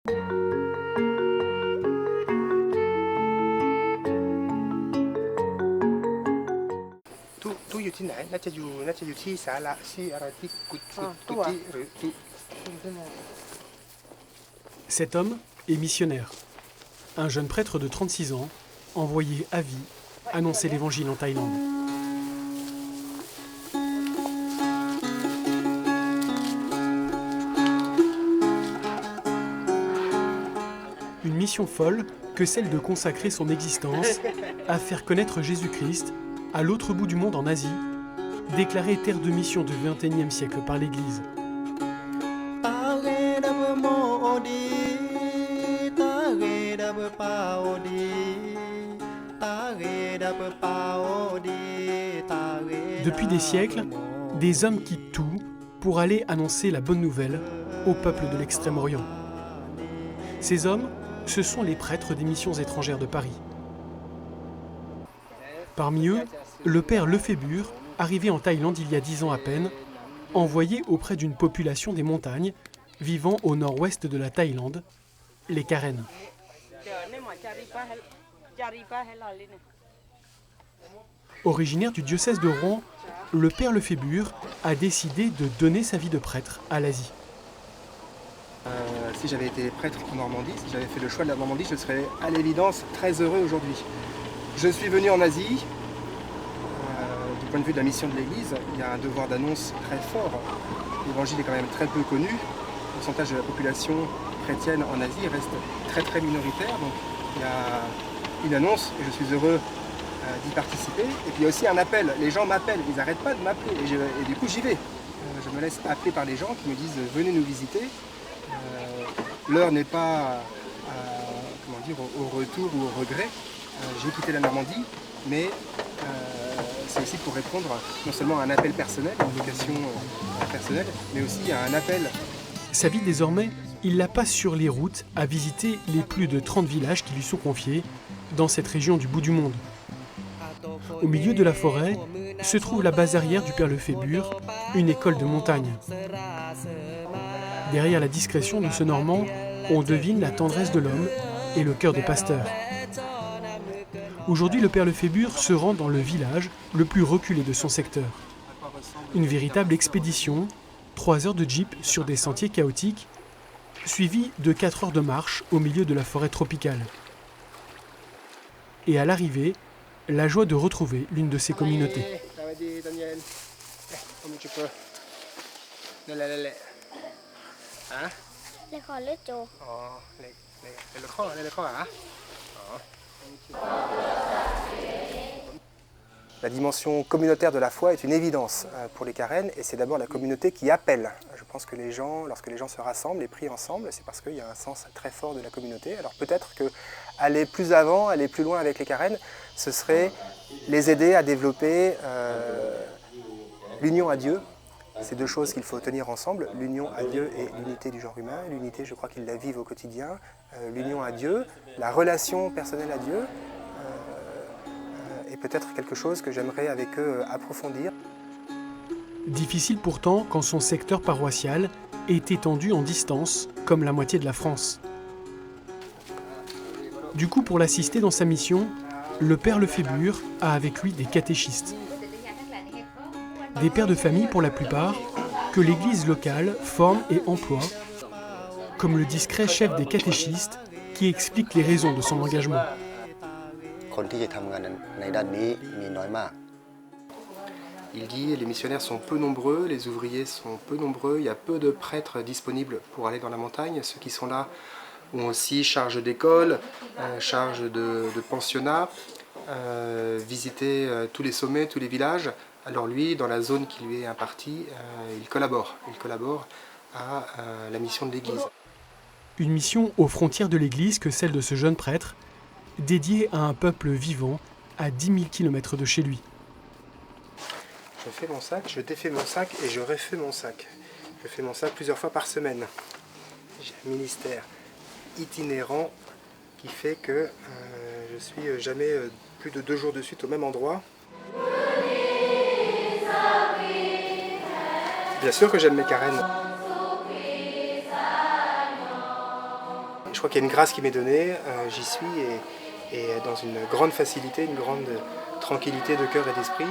ตู้อยู่ที่ไหนน่าจะอยู่ที่ศาลาที่อะไรที่กุฏิหรือที่ Cet homme est missionnaire. Un jeune prêtre de 36 ans, envoyé à vie, annoncer l'évangile en Thaïlande. Une mission folle que celle de consacrer son existence à faire connaître Jésus-Christ à l'autre bout du monde en Asie, déclarée terre de mission du XXIe siècle par l'Église. Depuis des siècles, des hommes quittent tout pour aller annoncer la bonne nouvelle au peuple de l'Extrême-Orient. Ces hommes, ce sont les prêtres des missions étrangères de Paris. Parmi eux, le père Lefébure, arrivé en Thaïlande il y a 10 ans à peine, envoyé auprès d'une population des montagnes vivant au nord-ouest de la Thaïlande, les Karen. Originaire du diocèse de Rouen, le père Lefébure a décidé de donner sa vie de prêtre à l'Asie. Si j'avais été prêtre en Normandie, si j'avais fait le choix de la Normandie, je serais à l'évidence très heureux aujourd'hui. Je suis venu en Asie. Du point de vue de la mission de l'Église, il y a un devoir d'annonce très fort. L'Évangile est quand même très peu connu. Le pourcentage de la population chrétienne en Asie reste très très minoritaire. Donc il y a une annonce et je suis heureux d'y participer. Et puis il y a aussi un appel. Les gens m'appellent, ils n'arrêtent pas de m'appeler et du coup j'y vais. Je me laisse appeler par les gens qui me disent venez nous visiter. L'heure n'est pas au retour ou au regret. J'ai quitté la Normandie, mais c'est aussi pour répondre non seulement à un appel personnel, à une vocation personnelle, mais aussi à un appel. Sa vie désormais, il la passe sur les routes à visiter les plus de 30 villages qui lui sont confiés dans cette région du bout du monde. Au milieu de la forêt se trouve la base arrière du père Lefébure, une école de montagne. Derrière la discrétion de ce Normand, on devine la tendresse de l'homme et le cœur de pasteur. Aujourd'hui, le père Lefébure se rend dans le village le plus reculé de son secteur. Une véritable expédition, 3 heures de jeep sur des sentiers chaotiques, suivie de 4 heures de marche au milieu de la forêt tropicale. Et à l'arrivée, la joie de retrouver l'une de ses communautés. La dimension communautaire de la foi est une évidence pour les Karen et c'est d'abord la communauté qui appelle. Je pense que les gens, lorsque les gens se rassemblent et prient ensemble, c'est parce qu'il y a un sens très fort de la communauté. Alors peut-être qu'aller plus avant, aller plus loin avec les Karen, ce serait les aider à développer l'union à Dieu. C'est 2 choses qu'il faut tenir ensemble, l'union à Dieu et l'unité du genre humain. L'unité, je crois qu'ils la vivent au quotidien. L'union à Dieu, la relation personnelle à Dieu, est peut-être quelque chose que j'aimerais avec eux approfondir. Difficile pourtant quand son secteur paroissial est étendu en distance, comme la moitié de la France. Du coup, pour l'assister dans sa mission, le père Lefébure a avec lui des catéchistes. Des pères de famille pour la plupart, que l'église locale forme et emploie, comme le discret chef des catéchistes qui explique les raisons de son engagement. Il dit les missionnaires sont peu nombreux, les ouvriers sont peu nombreux, il y a peu de prêtres disponibles pour aller dans la montagne. Ceux qui sont là ont aussi charge d'école, charge de pensionnat, visiter tous les sommets, tous les villages. Alors lui, dans la zone qui lui est impartie, il collabore à la mission de l'Église. Une mission aux frontières de l'Église que celle de ce jeune prêtre, dédiée à un peuple vivant à 10 000 km de chez lui. Je fais mon sac, je défais mon sac et je refais mon sac. Je fais mon sac plusieurs fois par semaine. J'ai un ministère itinérant qui fait que je suis jamais plus de 2 jours de suite au même endroit. Bien sûr que j'aime mes Karen. Je crois qu'il y a une grâce qui m'est donnée, j'y suis et dans une grande facilité, une grande tranquillité de cœur et d'esprit.